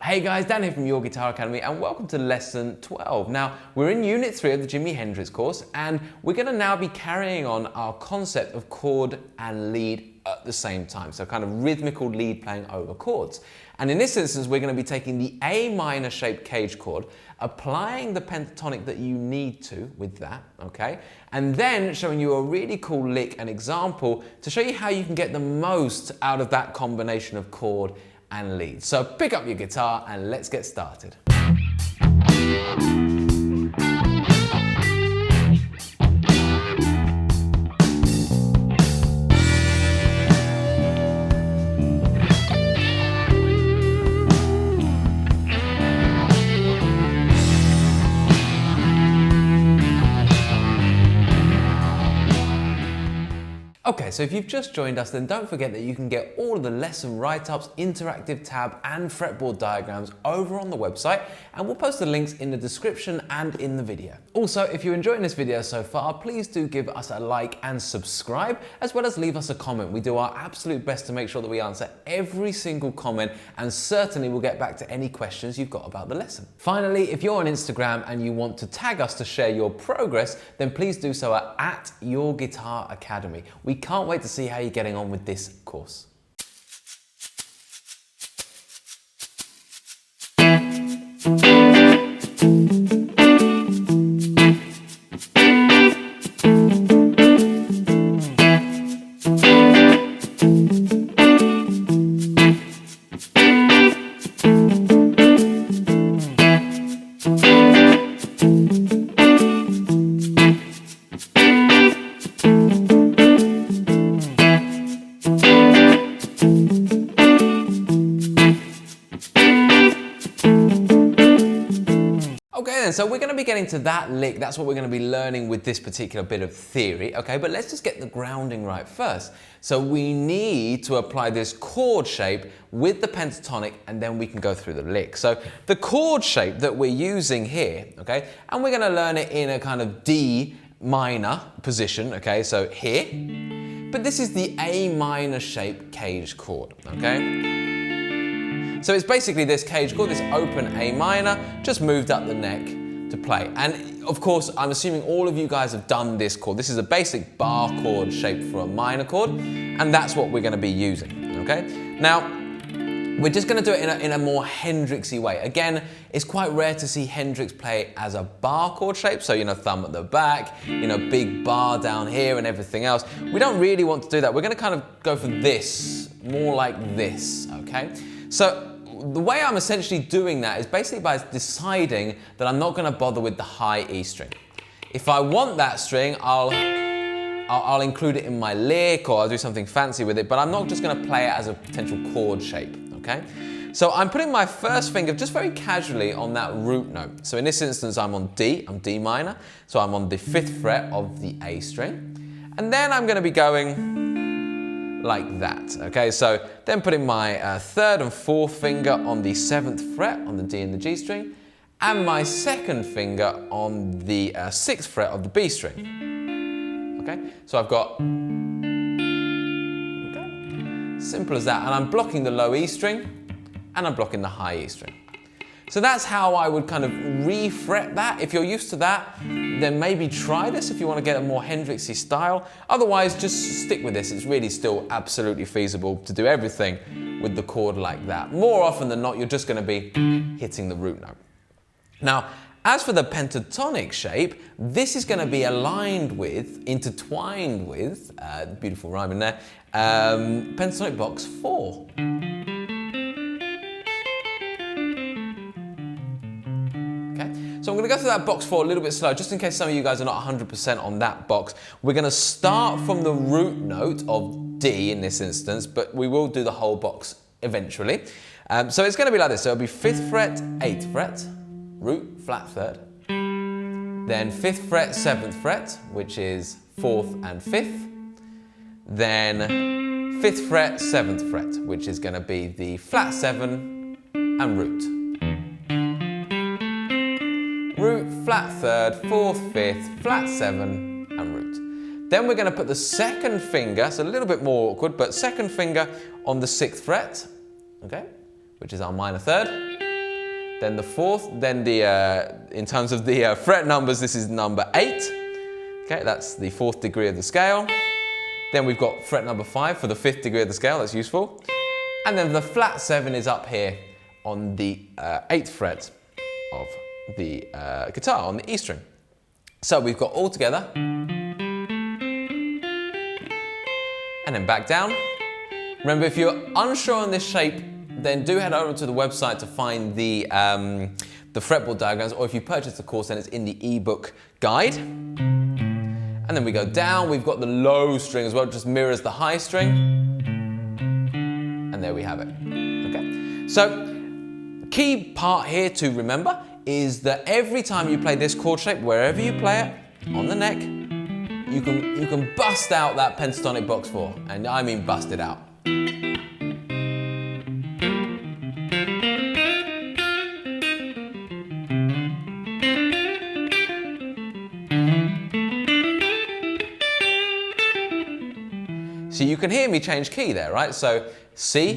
Hey guys, Dan here from Your Guitar Academy and welcome to lesson 12. Now, we're in unit 3 of the Jimi Hendrix course and we're going to now be carrying on our concept of chord and lead at the same time. So kind of rhythmical lead playing over chords. And in this instance, we're going to be taking the A minor shaped cage chord, applying the pentatonic that you need to with that, okay? And then showing you a really cool lick, an example, to show you how you can get the most out of that combination of chord and lead. So pick up your guitar and let's get started. Okay, so if you've just joined us, then don't forget that you can get all of the lesson write-ups, interactive tab, and fretboard diagrams over on the website, and we'll post the links in the description and in the video. Also, if you're enjoying this video so far, please do give us a like and subscribe, as well as leave us a comment. We do our absolute best to make sure that we answer every single comment, and certainly we'll get back to any questions you've got about the lesson. Finally, if you're on Instagram and you want to tag us to share your progress, then please do so at Your Guitar Academy. We can't wait to see how you're getting on with this course. So we're going to be getting to that lick. That's what we're going to be learning with this particular bit of theory, okay? But let's just get the grounding right first. So we need to apply this chord shape with the pentatonic and then we can go through the lick. So the chord shape that we're using here, okay? And we're going to learn it in a kind of D minor position, okay? So here. But this is the A minor shape cage chord, okay? So it's basically this cage chord, this open A minor, just moved up the neck to play. And of course, I'm assuming all of you guys have done this chord. This is a basic bar chord shaped for a minor chord, and that's what we're going to be using, okay? Now, we're just going to do it in a more Hendrixy way. Again, it's quite rare to see Hendrix play as a bar chord shape, so, you know, thumb at the back, you know, big bar down here and everything else. We don't really want to do that. We're going to kind of go for this, more like this, okay? So, the way I'm essentially doing that is basically by deciding that I'm not going to bother with the high E string. If I want that string, I'll include it in my lick or I'll do something fancy with it, but I'm not just going to play it as a potential chord shape, okay? So I'm putting my first finger just very casually on that root note. So in this instance, I'm on D, I'm D minor, so I'm on the 5th fret of the A string. And then I'm going to be going like that, okay? So then putting my 3rd and 4th finger on the 7th fret on the D and the G string, and my 2nd finger on the 6th fret of the B string, okay? So I've got, okay, simple as that, and I'm blocking the low E string, and I'm blocking the high E string. So that's how I would kind of re-fret that. If you're used to that, then maybe try this if you want to get a more Hendrixy style. Otherwise, just stick with this. It's really still absolutely feasible to do everything with the chord like that. More often than not, you're just going to be hitting the root note. Now, as for the pentatonic shape, this is going to be aligned with, intertwined with, beautiful rhyme in there, pentatonic box 4. So I'm going to go through that box 4 a little bit slow, just in case some of you guys are not 100% on that box. We're going to start from the root note of D in this instance, but we will do the whole box eventually. So it's going to be like this. So it'll be 5th fret, 8th fret, root, flat 3rd. Then 5th fret, 7th fret, which is 4th and 5th. Then 5th fret, 7th fret, which is going to be the flat 7 and root. Root, flat 3rd, 4th, 5th, flat 7 and root. Then we're going to put the 2nd finger, it's a little bit more awkward, but 2nd finger on the 6th fret, okay, which is our minor 3rd. then the 4th, then in terms of the fret numbers, this is number 8. Okay, that's the 4th degree of the scale. Then we've got fret number 5 for the 5th degree of the scale, that's useful. And then the flat 7 is up here on the 8th fret of the guitar, on the E string. So we've got all together. And then back down. Remember, if you're unsure on this shape, then do head over to the website to find the fretboard diagrams, or if you purchase the course, then it's in the ebook guide. And then we go down, we've got the low string as well, it just mirrors the high string. And there we have it. Okay. So, key part here to remember is that every time you play this chord shape, wherever you play it, on the neck, you can bust out that pentatonic box 4, and I mean bust it out. So you can hear me change key there, right? So C,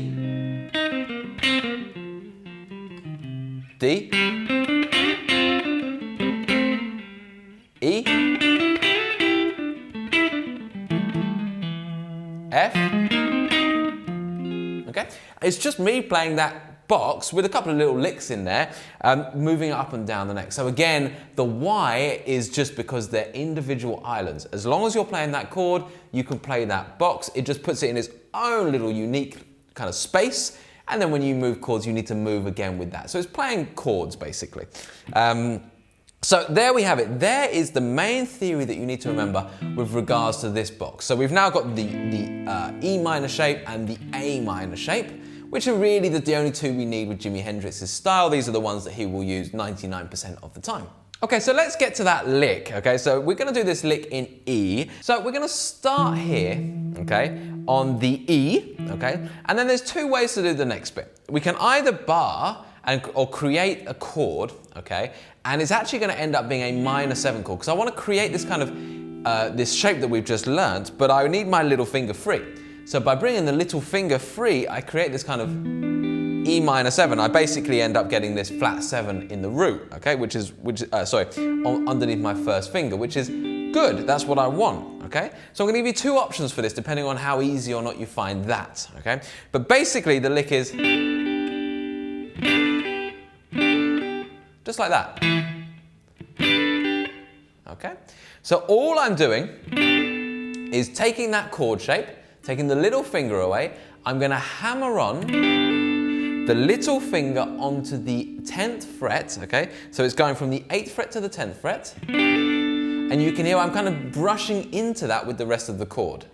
D, E, F. Okay, it's just me playing that box with a couple of little licks in there, moving up and down the neck. So again, the Y is just because they're individual islands. As long as you're playing that chord, you can play that box. It just puts it in its own little unique kind of space. And then when you move chords, you need to move again with that. So it's playing chords, basically. So there we have it. There is the main theory that you need to remember with regards to this box. So we've now got the E minor shape and the A minor shape, which are really the only two we need with Jimi Hendrix's style. These are the ones that he will use 99% of the time. Okay, so let's get to that lick, okay? So we're gonna do this lick in E. So we're gonna start here, okay, on the E, okay? And then there's two ways to do the next bit. We can either bar or create a chord, okay? And it's actually gonna end up being a minor 7 chord, because I wanna create this kind of, this shape that we've just learnt, but I need my little finger free. So by bringing the little finger free, I create this kind of E minor 7. I basically end up getting this flat 7 in the root, okay, underneath my first finger, which is good. That's what I want, okay? So I'm going to give you two options for this, depending on how easy or not you find that, okay? But basically, the lick is just like that, okay? So all I'm doing is taking that chord shape, taking the little finger away. I'm going to hammer on the little finger onto the 10th fret, okay? So it's going from the 8th fret to the 10th fret. And you can hear I'm kind of brushing into that with the rest of the chord,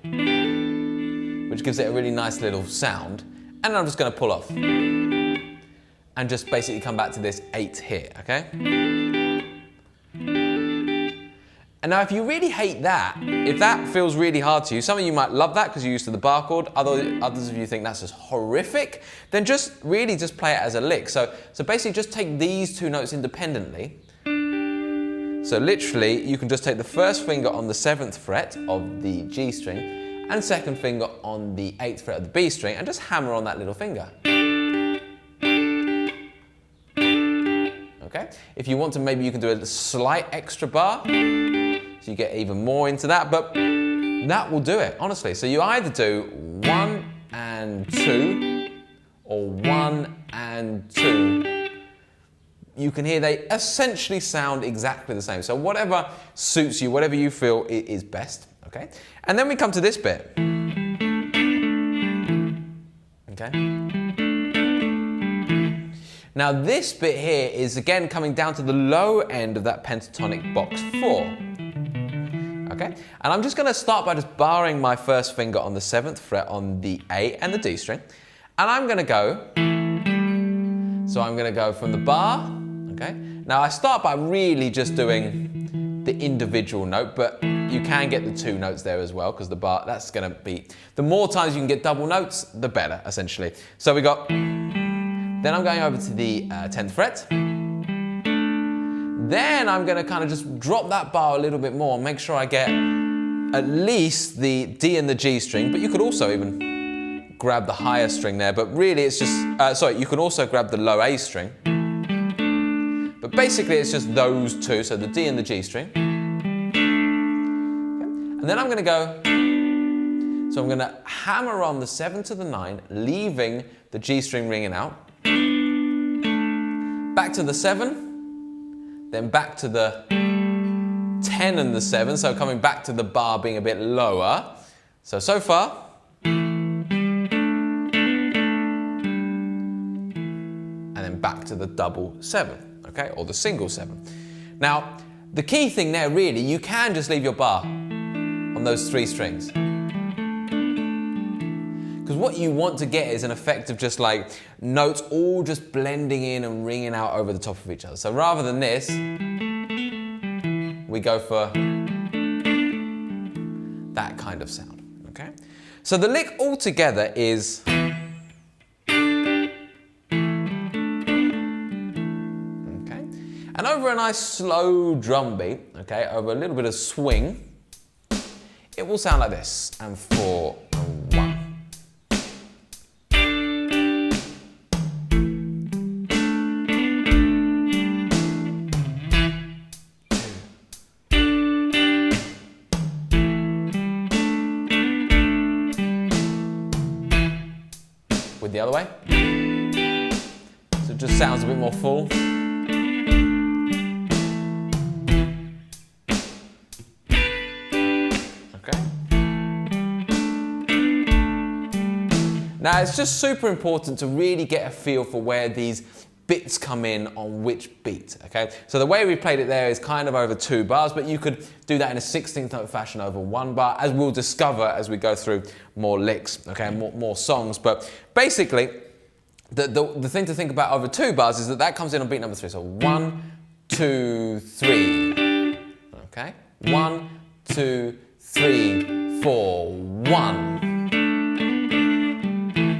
which gives it a really nice little sound. And I'm just going to pull off and just basically come back to this 8 here, okay? And now if you really hate that, if that feels really hard to you, some of you might love that because you're used to the bar chord, others of you think that's just horrific, then just really just play it as a lick. So basically just take these two notes independently. So literally you can just take the first finger on the 7th fret of the G string and second finger on the 8th fret of the B string and just hammer on that little finger. Okay? If you want to, maybe you can do a slight extra bar, so you get even more into that, but that will do it, honestly. So you either do 1 and 2, or 1 and 2. You can hear they essentially sound exactly the same. So whatever suits you, whatever you feel is best, okay? And then we come to this bit, okay? Now this bit here is again coming down to the low end of that pentatonic box 4. Okay? And I'm just going to start by just barring my first finger on the 7th fret on the A and the D string. And I'm going to go, so I'm going to go from the bar, okay? Now I start by really just doing the individual note, but you can get the 2 notes there as well, because the bar, that's going to be, the more times you can get double notes, the better, essentially. So we got, then I'm going over to the 10th fret. Then I'm going to kind of just drop that bar a little bit more, make sure I get at least the D and the G string, but you could also even grab the higher string there, but really it's just, you can also grab the low A string. But basically it's just those two, so the D and the G string. Okay. And then I'm going to go, so I'm going to hammer on the 7 to the 9, leaving the G string ringing out. Back to the 7, then back to the 10 and the 7, so coming back to the bar being a bit lower. So far. And then back to the double 7, okay, or the single 7. Now, the key thing there really, you can just leave your bar on those 3 strings. Because what you want to get is an effect of just like notes all just blending in and ringing out over the top of each other. So rather than this, we go for that kind of sound, okay? So the lick altogether is... Okay? And over a nice slow drum beat, okay, over a little bit of swing, it will sound like this. And 4, and 1. With the other way. So it just sounds a bit more full. Okay. Now it's just super important to really get a feel for where these bits come in on which beat, okay? So the way we played it there is kind of over 2 bars, but you could do that in a 16th note fashion over 1 bar, as we'll discover as we go through more licks, okay, more songs. But basically, the thing to think about over 2 bars is that comes in on beat number 3. So 1, 2, 3, okay? 1, 2, 3, 4, 1.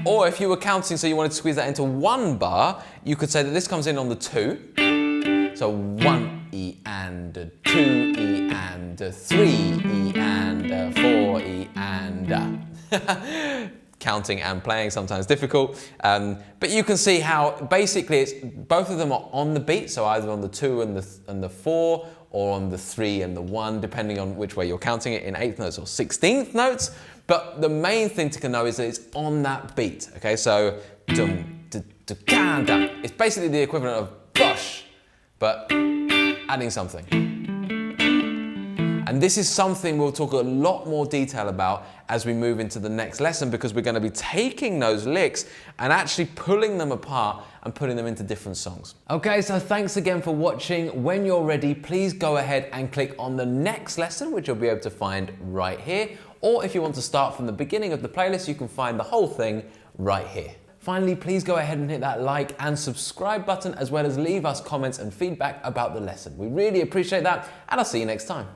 Or if you were counting, so you wanted to squeeze that into 1 bar, you could say that this comes in on the 2. So 1 E and 2 E and 3 E and 4 E and counting and playing sometimes difficult. But you can see how basically it's both of them are on the beat, so either on the 2 and the 4, or on the 3 and the 1, depending on which way you're counting it, in 8th notes or 16th notes. But the main thing to know is that it's on that beat, okay? So, it's basically the equivalent of push, but adding something. And this is something we'll talk a lot more detail about as we move into the next lesson, because we're going to be taking those licks and actually pulling them apart and putting them into different songs. Okay, so thanks again for watching. When you're ready, please go ahead and click on the next lesson, which you'll be able to find right here. Or if you want to start from the beginning of the playlist, you can find the whole thing right here. Finally, please go ahead and hit that like and subscribe button, as well as leave us comments and feedback about the lesson. We really appreciate that, and I'll see you next time.